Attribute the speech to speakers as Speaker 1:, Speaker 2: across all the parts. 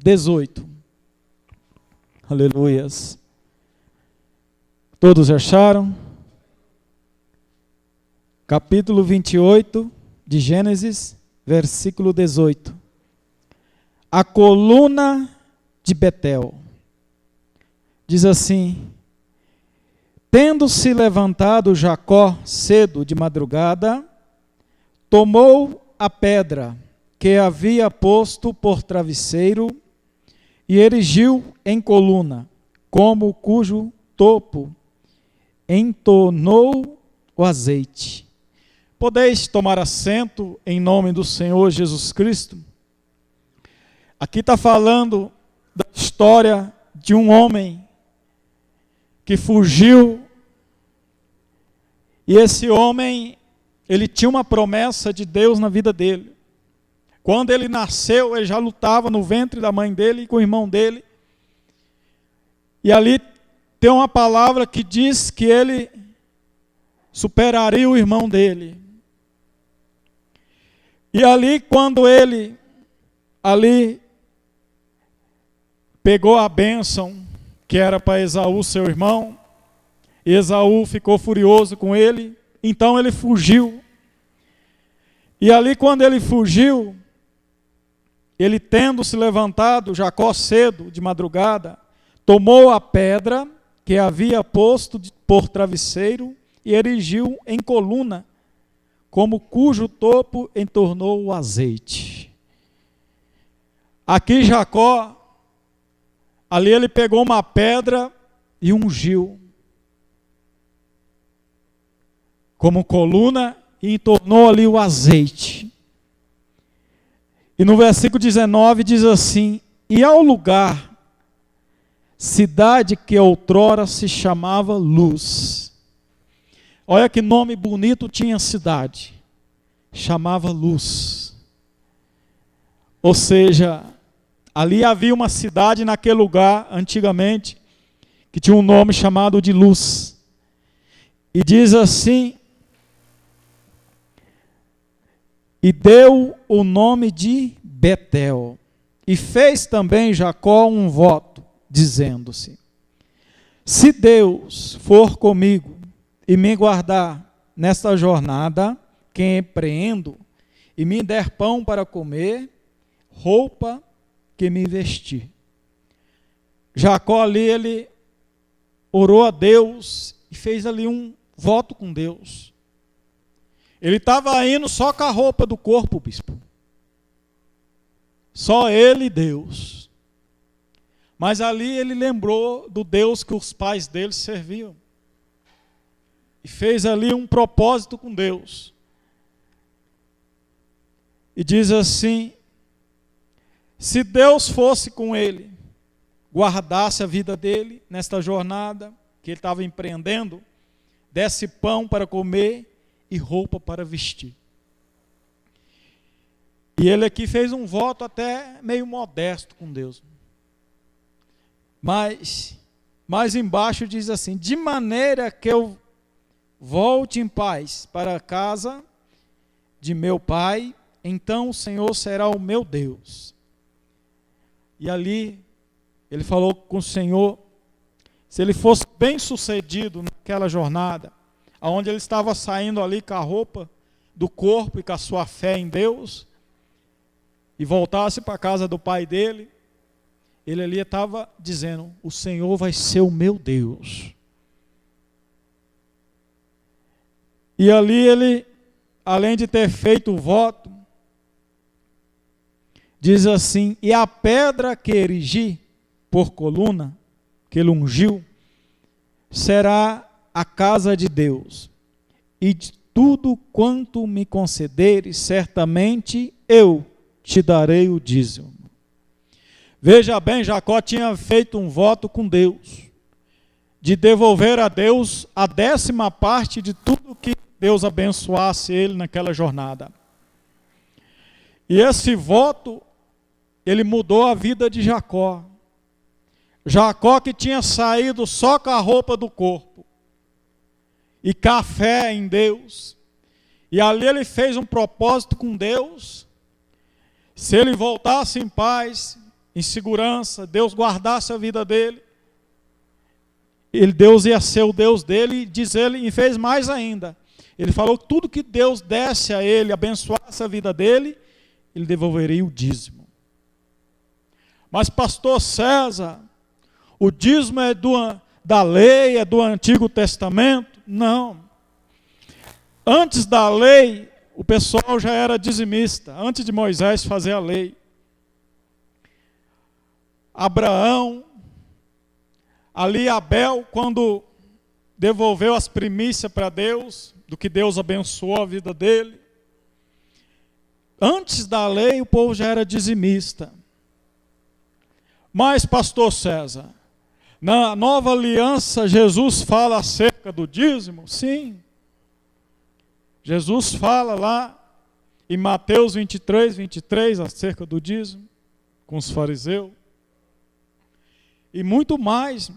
Speaker 1: 18. Aleluias. Todos acharam? Capítulo 28 de Gênesis, versículo 18. A coluna de Betel. Diz assim: tendo-se levantado Jacó cedo de madrugada, tomou a pedra que havia posto por travesseiro e erigiu em coluna, como cujo topo entornou o azeite. Podeis tomar assento em nome do Senhor Jesus Cristo? Aqui está falando da história de um homem que fugiu, e esse homem, ele tinha uma promessa de Deus na vida dele. Quando ele nasceu, ele já lutava no ventre da mãe dele e com o irmão dele, e ali tem uma palavra que diz que ele superaria o irmão dele. E ali, quando ele pegou a bênção que era para Esaú, seu irmão, e Esaú ficou furioso com ele, então ele fugiu. E ali, quando ele fugiu, ele tendo se levantado, Jacó cedo, de madrugada, tomou a pedra que havia posto por travesseiro e erigiu em coluna, como cujo topo entornou o azeite. Aqui Jacó, ali ele pegou uma pedra e ungiu como coluna e entornou ali o azeite. E no versículo 19 diz assim: e ao lugar, cidade que outrora se chamava Luz. Olha que nome bonito tinha a cidade. Chamava Luz. Ou seja, ali havia uma cidade naquele lugar, antigamente, que tinha um nome chamado de Luz. E diz assim: e deu o nome de Betel. E fez também Jacó um voto, dizendo-se: se Deus for comigo e me guardar nesta jornada que empreendo, e me der pão para comer, roupa que me vestir. Jacó ali, ele orou a Deus e fez ali um voto com Deus. Ele estava indo só com a roupa do corpo, bispo. Só ele e Deus. Mas ali ele lembrou do Deus que os pais dele serviam. E fez ali um propósito com Deus. E diz assim: se Deus fosse com ele, guardasse a vida dele nesta jornada que ele estava empreendendo, desse pão para comer e roupa para vestir. E ele aqui fez um voto até meio modesto com Deus. Mas, mais embaixo diz assim: de maneira que eu volte em paz para a casa de meu pai, então o Senhor será o meu Deus. E ali, ele falou com o Senhor, se ele fosse bem sucedido naquela jornada, onde ele estava saindo ali com a roupa do corpo e com a sua fé em Deus, e voltasse para a casa do pai dele, ele ali estava dizendo: o Senhor vai ser o meu Deus. E ali ele, além de ter feito o voto, diz assim: e a pedra que erigi por coluna, que ele ungiu, será a casa de Deus, e de tudo quanto me concederes, certamente eu te darei o dízimo. Veja bem, Jacó tinha feito um voto com Deus, de devolver a Deus a 10ª parte de tudo que Deus abençoasse ele naquela jornada. E esse voto, ele mudou a vida de Jacó. Jacó, que tinha saído só com a roupa do corpo, e com a fé em Deus, e ali ele fez um propósito com Deus: se ele voltasse em paz em segurança, Deus guardasse a vida dele. Deus ia ser o Deus dele, diz ele, e fez mais ainda. Ele falou que tudo que Deus desse a ele, abençoasse a vida dele, ele devolveria o dízimo. Mas pastor César, o dízimo é da lei, é do Antigo Testamento? Não. Antes da lei, o pessoal já era dizimista, antes de Moisés fazer a lei. Abraão, ali Abel, quando devolveu as primícias para Deus, do que Deus abençoou a vida dele. Antes da lei, o povo já era dizimista. Mas, pastor César, na nova aliança, Jesus fala acerca do dízimo? Sim. Jesus fala lá em Mateus 23, acerca do dízimo, com os fariseus. E muito mais.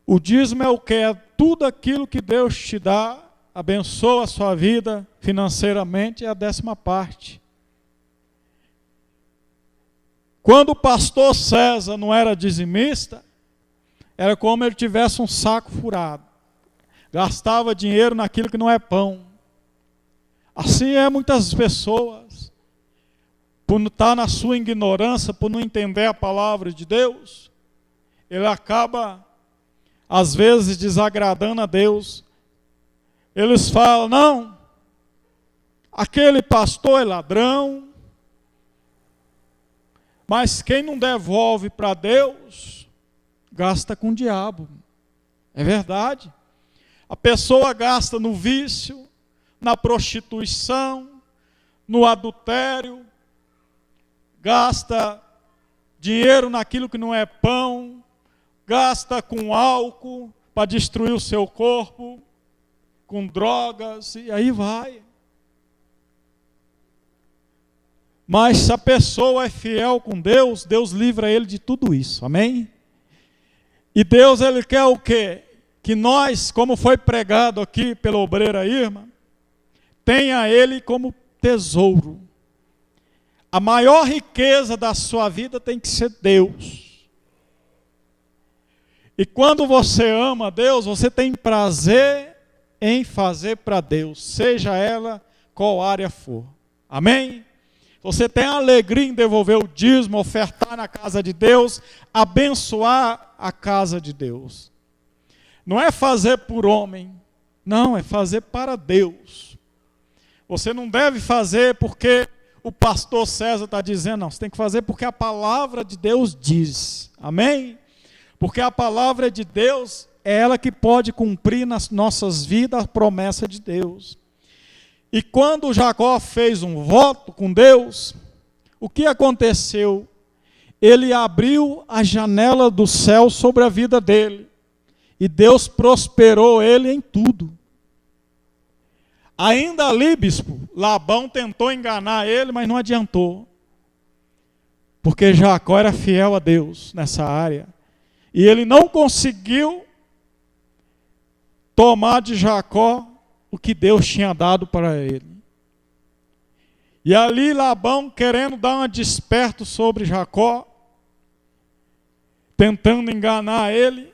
Speaker 1: O dízimo é o que? É tudo aquilo que Deus te dá, abençoa a sua vida financeiramente, é a 10ª parte. Quando o pastor César não era dizimista, era como ele tivesse um saco furado. Gastava dinheiro naquilo que não é pão. Assim é muitas pessoas, por estar na sua ignorância, por não entender a palavra de Deus, ele acaba, às vezes, desagradando a Deus. Eles falam, não, aquele pastor é ladrão, mas quem não devolve para Deus, gasta com o diabo. É verdade. A pessoa gasta no vício, na prostituição, no adultério, gasta dinheiro naquilo que não é pão, gasta com álcool para destruir o seu corpo, com drogas, e aí vai. Mas se a pessoa é fiel com Deus, Deus livra ele de tudo isso, amém? E Deus, ele quer o quê? Que nós, como foi pregado aqui pela obreira Irma, tenha ele como tesouro. A maior riqueza da sua vida tem que ser Deus. E quando você ama Deus, você tem prazer em fazer para Deus, seja ela qual área for. Amém? Você tem alegria em devolver o dízimo, ofertar na casa de Deus, abençoar a casa de Deus. Não é fazer por homem, não, é fazer para Deus. Você não deve fazer porque o pastor César está dizendo, não, você tem que fazer porque a palavra de Deus diz. Amém? Porque a palavra de Deus é ela que pode cumprir nas nossas vidas a promessa de Deus. E quando Jacó fez um voto com Deus, o que aconteceu? Ele abriu a janela do céu sobre a vida dele. E Deus prosperou ele em tudo. Ainda ali, bispo, Labão tentou enganar ele, mas não adiantou. Porque Jacó era fiel a Deus nessa área. E ele não conseguiu tomar de Jacó o que Deus tinha dado para ele. E ali Labão, querendo dar um desperto sobre Jacó, tentando enganar ele,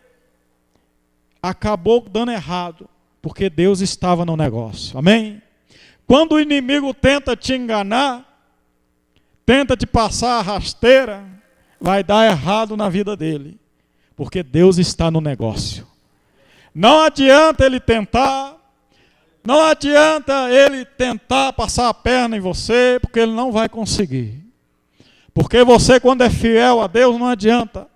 Speaker 1: acabou dando errado, porque Deus estava no negócio. Amém? Quando o inimigo tenta te enganar, tenta te passar a rasteira, vai dar errado na vida dele, porque Deus está no negócio. Não adianta ele tentar, não adianta ele tentar passar a perna em você, porque ele não vai conseguir. Porque você, quando é fiel a Deus, não adianta.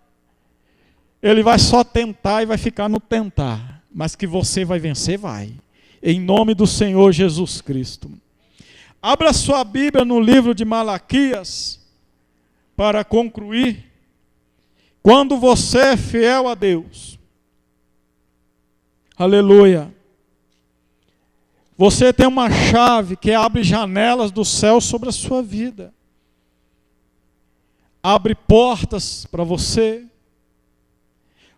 Speaker 1: Ele vai só tentar e vai ficar no tentar. Mas que você vai vencer, vai. Em nome do Senhor Jesus Cristo. Abra sua Bíblia no livro de Malaquias, para concluir. Quando você é fiel a Deus, aleluia, você tem uma chave que abre janelas do céu sobre a sua vida. Abre portas para você.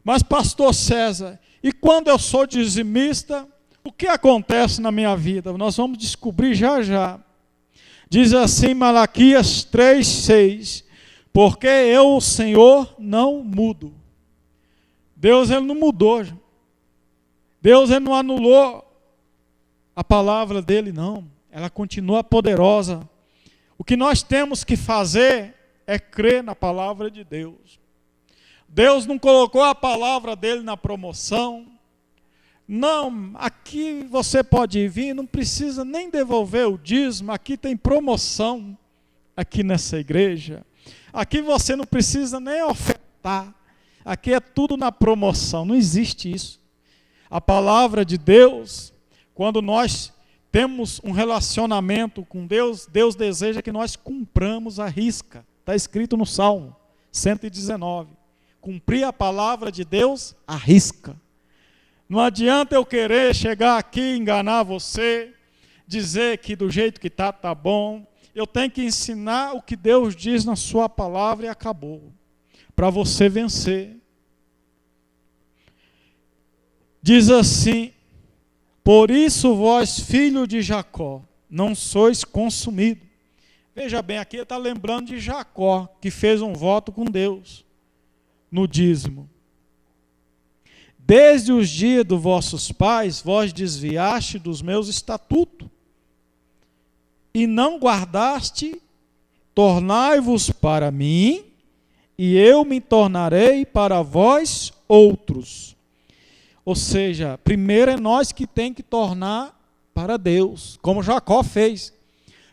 Speaker 1: Mas pastor César, e quando eu sou dizimista, o que acontece na minha vida? Nós vamos descobrir já já. Diz assim Malaquias 3:6: Porque eu, o Senhor, não mudo. Deus, ele não mudou. Deus, ele não anulou a palavra dele, não. Ela continua poderosa. O que nós temos que fazer é crer na palavra de Deus. Deus não colocou a palavra dele na promoção. Não, aqui você pode vir, não precisa nem devolver o dízimo, aqui tem promoção, aqui nessa igreja. Aqui você não precisa nem ofertar, aqui é tudo na promoção, não existe isso. A palavra de Deus, quando nós temos um relacionamento com Deus, Deus deseja que nós cumpramos a risca. Está escrito no Salmo 119. Cumprir a palavra de Deus, a risca. Não adianta eu querer chegar aqui e enganar você, dizer que do jeito que está, está bom. Eu tenho que ensinar o que Deus diz na sua palavra e acabou. Para você vencer. Diz assim: por isso vós, filho de Jacó, não sois consumido. Veja bem, aqui ele está lembrando de Jacó, que fez um voto com Deus no dízimo. Desde os dias dos vossos pais, vós desviaste dos meus estatutos, e não guardaste, tornai-vos para mim, e eu me tornarei para vós outros. Ou seja, primeiro é nós que tem que tornar para Deus, como Jacó fez.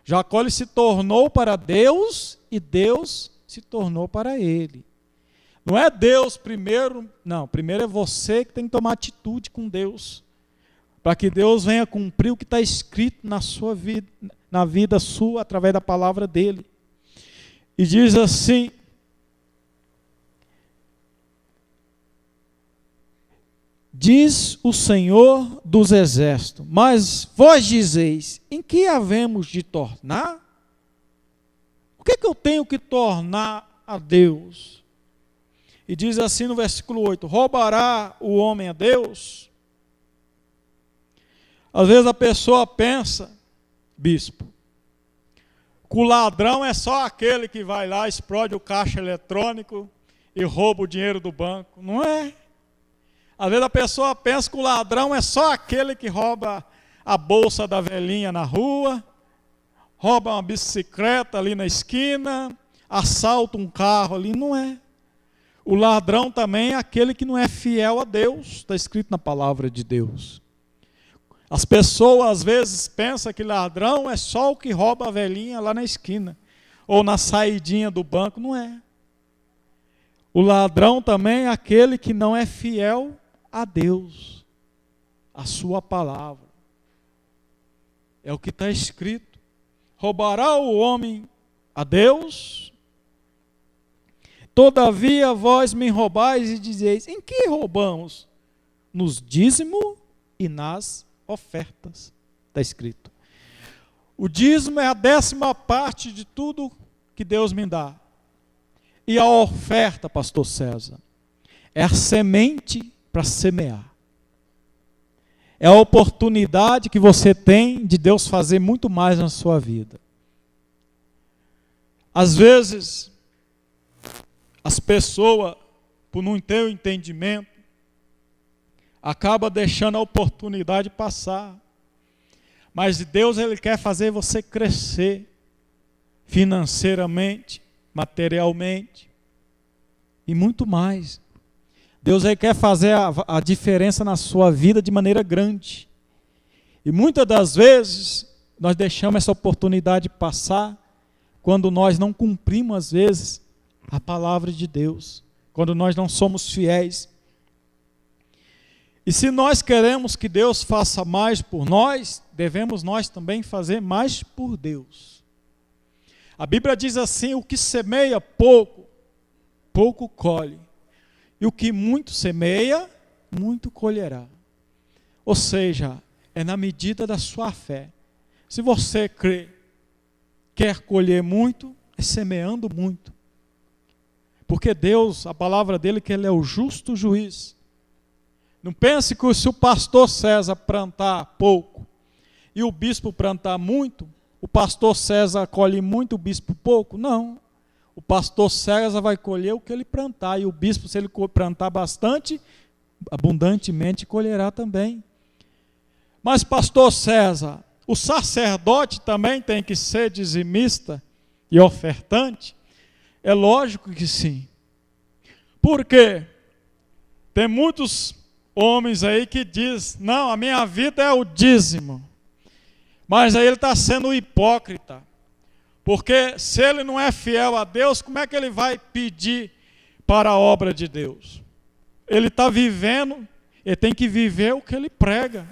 Speaker 1: Jacó ele se tornou para Deus, e Deus se tornou para ele. Não é Deus primeiro, não. Primeiro é você que tem que tomar atitude com Deus, para que Deus venha cumprir o que está escrito na sua vida, na vida sua, através da palavra dele. E diz assim: diz o Senhor dos exércitos, mas vós dizeis, em que havemos de tornar? O que é que eu tenho que tornar a Deus? E diz assim no versículo 8, roubará o homem a Deus? Às vezes a pessoa pensa, bispo, que o ladrão é só aquele que vai lá, explode o caixa eletrônico e rouba o dinheiro do banco. Não é. Às vezes a pessoa pensa que o ladrão é só aquele que rouba a bolsa da velhinha na rua, rouba uma bicicleta ali na esquina, assalta um carro ali. Não é. O ladrão também é aquele que não é fiel a Deus, está escrito na palavra de Deus. As pessoas às vezes pensam que ladrão é só o que rouba a velhinha lá na esquina, ou na saidinha do banco. Não é. O ladrão também é aquele que não é fiel a Deus, a sua palavra. É o que está escrito. Roubará o homem a Deus? Todavia vós me roubais e dizeis, em que roubamos? Nos dízimo e nas ofertas. Está escrito. O dízimo é a 10ª parte de tudo que Deus me dá. E a oferta, pastor César, é a semente para semear. É a oportunidade que você tem de Deus fazer muito mais na sua vida. Às vezes, as pessoas, por não ter o entendimento, acabam deixando a oportunidade passar. Mas Deus, Ele quer fazer você crescer financeiramente, materialmente e muito mais. Deus Ele quer fazer a diferença na sua vida de maneira grande. E muitas das vezes, nós deixamos essa oportunidade passar quando nós não cumprimos, às vezes, a palavra de Deus, quando nós não somos fiéis. E se nós queremos que Deus faça mais por nós, devemos nós também fazer mais por Deus. A Bíblia diz assim, o que semeia pouco, pouco colhe. E o que muito semeia, muito colherá. Ou seja, é na medida da sua fé. Se você crê, quer colher muito, é semeando muito. Porque Deus, a palavra dele, que Ele é o justo juiz. Não pense que se o pastor César plantar pouco e o bispo plantar muito, o pastor César colhe muito, o bispo pouco. Não. O pastor César vai colher o que ele plantar, e o bispo, se ele plantar bastante, abundantemente colherá também. Mas, pastor César, o sacerdote também tem que ser dizimista e ofertante? É lógico que sim. Por quê? Tem muitos homens aí que dizem, não, a minha vida é o dízimo. Mas aí ele está sendo hipócrita. Porque se ele não é fiel a Deus, como é que ele vai pedir para a obra de Deus? Ele está vivendo, ele tem que viver o que ele prega.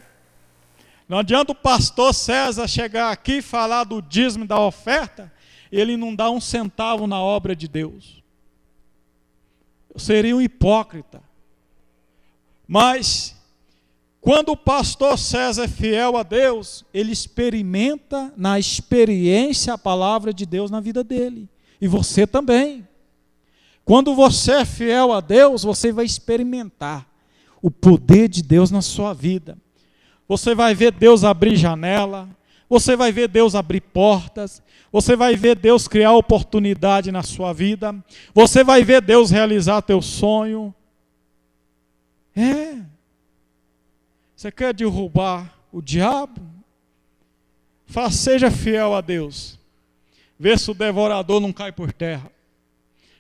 Speaker 1: Não adianta o pastor César chegar aqui e falar do dízimo e da oferta, ele não dá um centavo na obra de Deus. Eu seria um hipócrita. Mas, quando o pastor César é fiel a Deus, ele experimenta na experiência a palavra de Deus na vida dele. E você também. Quando você é fiel a Deus, você vai experimentar o poder de Deus na sua vida. Você vai ver Deus abrir janela, você vai ver Deus abrir portas, você vai ver Deus criar oportunidade na sua vida, você vai ver Deus realizar teu sonho. Você quer derrubar o diabo? Seja fiel a Deus. Vê se o devorador não cai por terra.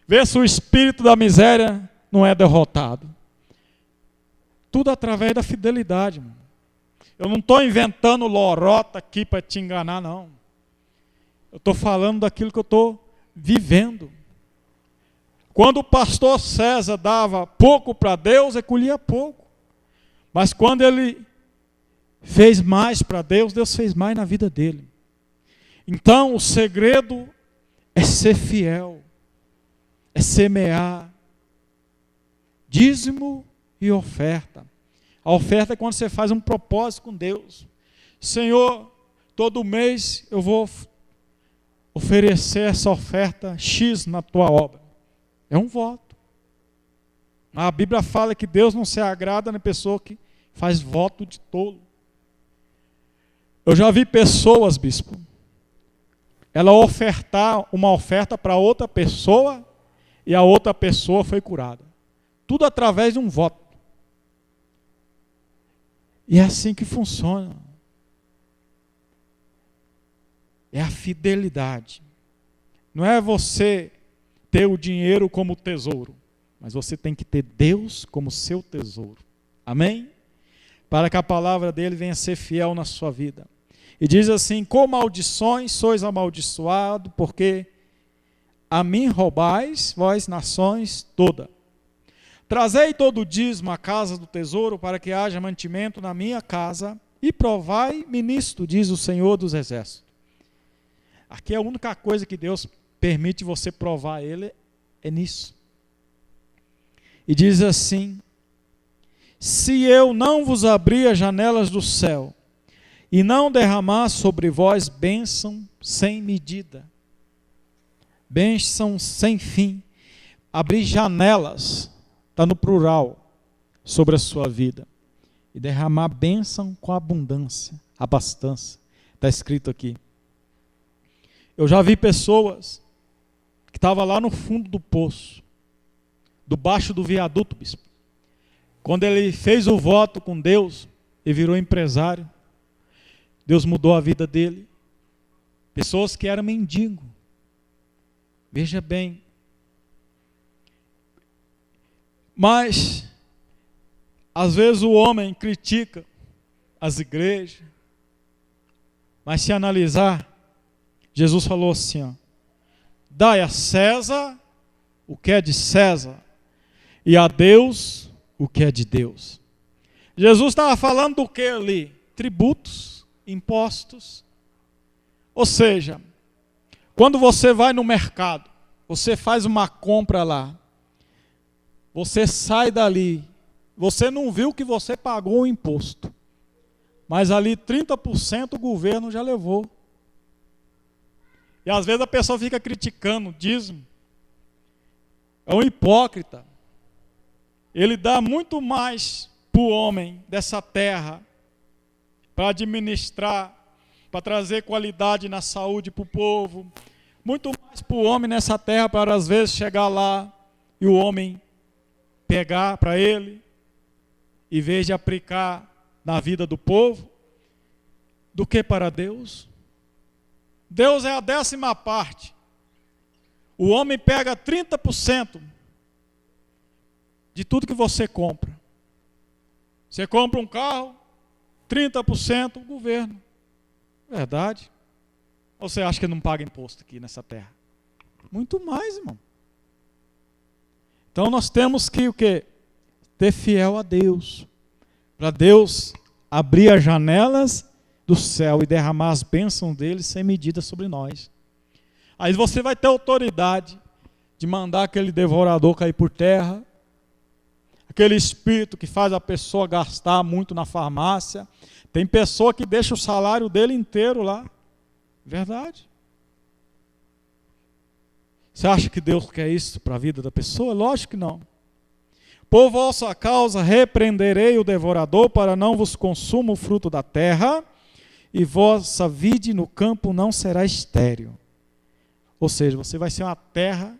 Speaker 1: Vê se o espírito da miséria não é derrotado. Tudo através da fidelidade, mano. Eu não estou inventando lorota aqui para te enganar, não. Eu estou falando daquilo que eu estou vivendo. Quando o pastor César dava pouco para Deus, ele colhia pouco. Mas quando ele fez mais para Deus, Deus fez mais na vida dele. Então, o segredo é ser fiel, é semear, dízimo e oferta. A oferta é quando você faz um propósito com Deus. Senhor, todo mês eu vou oferecer essa oferta X na tua obra. É um voto. A Bíblia fala que Deus não se agrada na pessoa que faz voto de tolo. Eu já vi pessoas, bispo, ela ofertar uma oferta para outra pessoa e a outra pessoa foi curada. Tudo através de um voto. E é assim que funciona. É a fidelidade. Não é você ter o dinheiro como tesouro, mas você tem que ter Deus como seu tesouro. Amém? Para que a palavra dele venha ser fiel na sua vida. E diz assim: com maldições sois amaldiçoados, porque a mim roubais, vós nações toda. Trazei todo o dízimo à casa do tesouro, para que haja mantimento na minha casa, e provai-me nisto, diz o Senhor dos Exércitos. Aqui é a única coisa que Deus permite você provar ele, é nisso. E diz assim: se eu não vos abrir as janelas do céu, e não derramar sobre vós bênção sem medida, bênção sem fim, abrir janelas, está no plural, sobre a sua vida, e derramar bênção com abundância, abastança, está escrito aqui. Eu já vi pessoas que estavam lá no fundo do poço, debaixo do viaduto, bispo. Quando ele fez o voto com Deus, ele virou empresário. Deus mudou a vida dele. Pessoas que eram mendigo. Veja bem. Mas, às vezes o homem critica as igrejas. Mas se analisar, Jesus falou assim, ó: dai a César o que é de César, e a Deus o que é de Deus. Jesus estava falando do que ali? Tributos, impostos. Ou seja, quando você vai no mercado, você faz uma compra lá, você sai dali, você não viu que você pagou o imposto, mas ali 30% o governo já levou. E às vezes a pessoa fica criticando o dízimo. É um hipócrita. Ele dá muito mais para o homem dessa terra, para administrar, para trazer qualidade na saúde para o povo, Muito mais para o homem nessa terra, para às vezes chegar lá e o homem pegar para ele, em vez de aplicar na vida do povo, do que para Deus. Deus é a 10ª parte. O homem pega 30% de tudo que você compra. Você compra um carro, 30% o governo. Verdade. Ou você acha que não paga imposto aqui nessa terra? Muito mais, irmão. Então nós temos que o quê? Ter fiel a Deus. Para Deus abrir as janelas do céu e derramar as bênçãos dele sem medida sobre nós. Aí você vai ter autoridade de mandar aquele devorador cair por terra, aquele espírito que faz a pessoa gastar muito na farmácia. Tem pessoa que deixa o salário dele inteiro lá. Verdade. Você acha que Deus quer isso para a vida da pessoa? Lógico que não. Por vossa causa repreenderei o devorador, para não vos consuma o fruto da terra, e vossa vide no campo não será estéril. Ou seja, você vai ser uma terra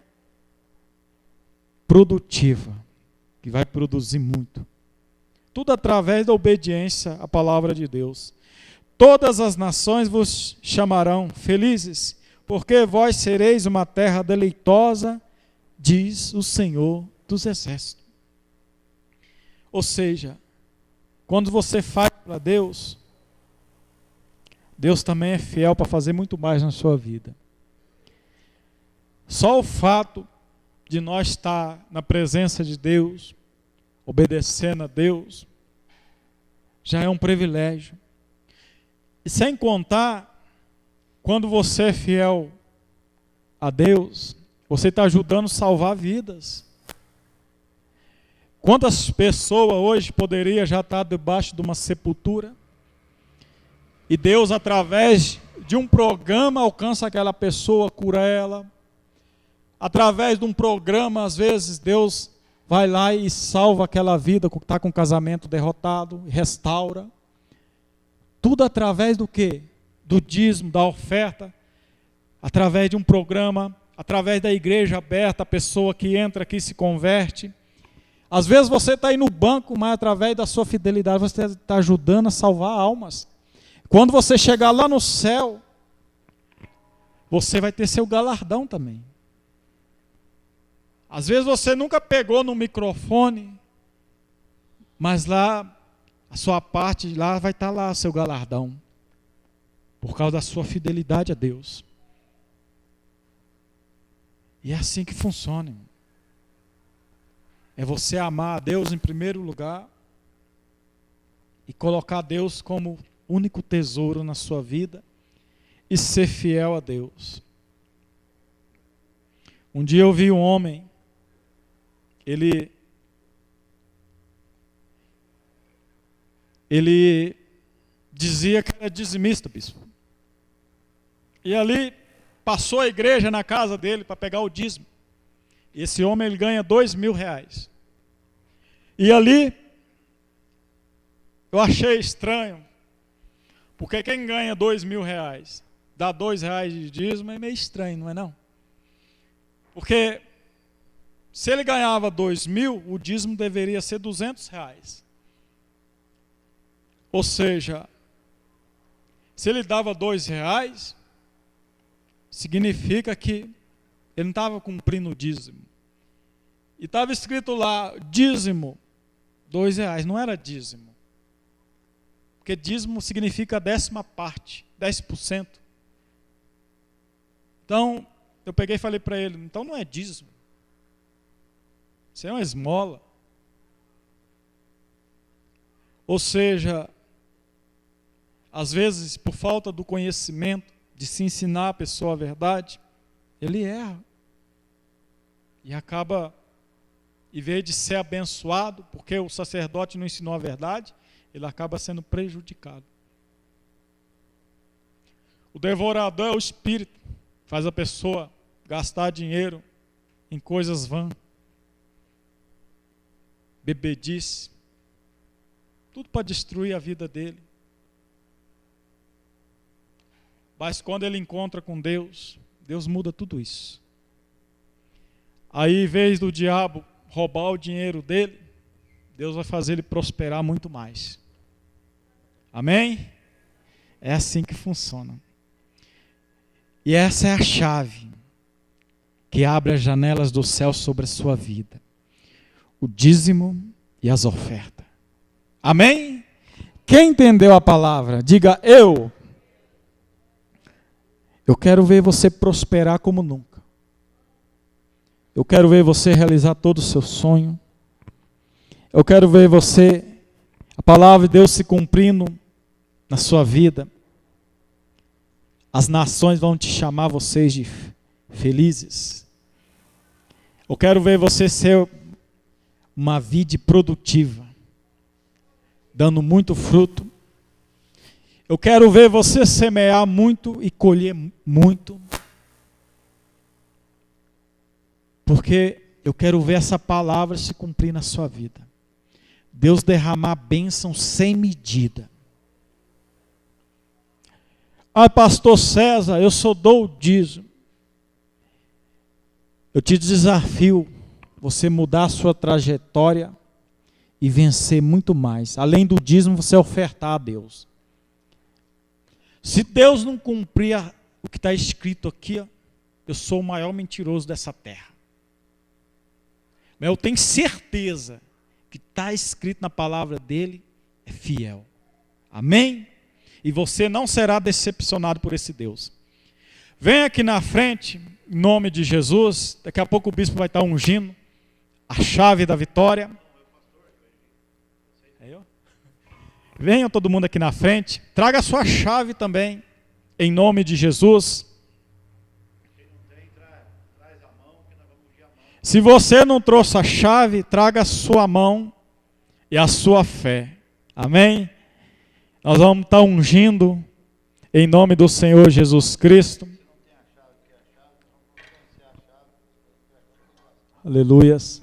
Speaker 1: produtiva, que vai produzir muito. Tudo através da obediência à palavra de Deus. Todas as nações vos chamarão felizes, porque vós sereis uma terra deleitosa, diz o Senhor dos Exércitos. Ou seja, quando você faz para Deus, Deus também é fiel para fazer muito mais na sua vida. Só o fato de nós estar na presença de Deus, obedecendo a Deus, já é um privilégio. E sem contar, quando você é fiel a Deus, você está ajudando a salvar vidas. Quantas pessoas hoje poderiam já estar debaixo de uma sepultura? E Deus, através de um programa, alcança aquela pessoa, cura ela. Através de um programa, às vezes, Deus vai lá e salva aquela vida que está com o casamento derrotado, restaura. Tudo através do quê? Do dízimo, da oferta, através de um programa, através da igreja aberta, a pessoa que entra aqui se converte. Às vezes você está aí no banco, mas através da sua fidelidade você está ajudando a salvar almas. Quando você chegar lá no céu, você vai ter seu galardão também. Às vezes você nunca pegou no microfone, mas lá, a sua parte, lá vai estar lá o seu galardão. Por causa da sua fidelidade a Deus. E é assim que funciona, irmão. É você amar a Deus em primeiro lugar e colocar Deus como único tesouro na sua vida e ser fiel a Deus. Um dia eu vi um homem, ele dizia que era dizimista, bispo. E ali passou a igreja na casa dele para pegar o dízimo. E esse homem ele ganha R$2.000. E ali eu achei estranho, porque quem ganha R$2.000 dá R$2 de dízimo é meio estranho, não é não? Porque se ele ganhava 2.000, o dízimo deveria ser R$200. Ou seja, se ele dava R$2, significa que ele não estava cumprindo o dízimo. E estava escrito lá, dízimo, R$2, não era dízimo. Porque dízimo significa 10ª parte, 10%. Então, eu peguei e falei para ele, então não é dízimo. Isso é uma esmola. Ou seja, às vezes, por falta do conhecimento, de se ensinar a pessoa a verdade, ele erra. E acaba, em vez de ser abençoado, porque o sacerdote não ensinou a verdade, ele acaba sendo prejudicado. O devorador é o espírito, faz a pessoa gastar dinheiro em coisas vãs, bebedice, tudo para destruir a vida dele. Mas quando ele encontra com Deus, Deus muda tudo isso. Aí, em vez do diabo roubar o dinheiro dele, Deus vai fazer ele prosperar muito mais. Amém? É assim que funciona. E essa é a chave que abre as janelas do céu sobre a sua vida. O dízimo e as ofertas. Amém? Quem entendeu a palavra, diga eu. Eu quero ver você prosperar como nunca. Eu quero ver você realizar todo o seu sonho. Eu quero ver você, a palavra de Deus se cumprindo na sua vida. As nações vão te chamar vocês de felizes. Eu quero ver você ser uma vida produtiva, dando muito fruto. Eu quero ver você semear muito e colher muito. Porque eu quero ver essa palavra se cumprir na sua vida. Deus derramar bênção sem medida. Ah, pastor César, eu só dou o dízimo. Eu te desafio você mudar a sua trajetória e vencer muito mais. Além do dízimo, você ofertar a Deus. Se Deus não cumprir o que está escrito aqui, eu sou o maior mentiroso dessa terra. Mas eu tenho certeza que está escrito na palavra dele, é fiel. Amém? E você não será decepcionado por esse Deus. Vem aqui na frente, em nome de Jesus. Daqui a pouco o bispo vai estar ungindo a chave da vitória. Venham todo mundo aqui na frente. Traga a sua chave também, em nome de Jesus. Se você não trouxe a chave, traga a sua mão e a sua fé. Amém? Nós vamos estar ungindo em nome do Senhor Jesus Cristo. Aleluias.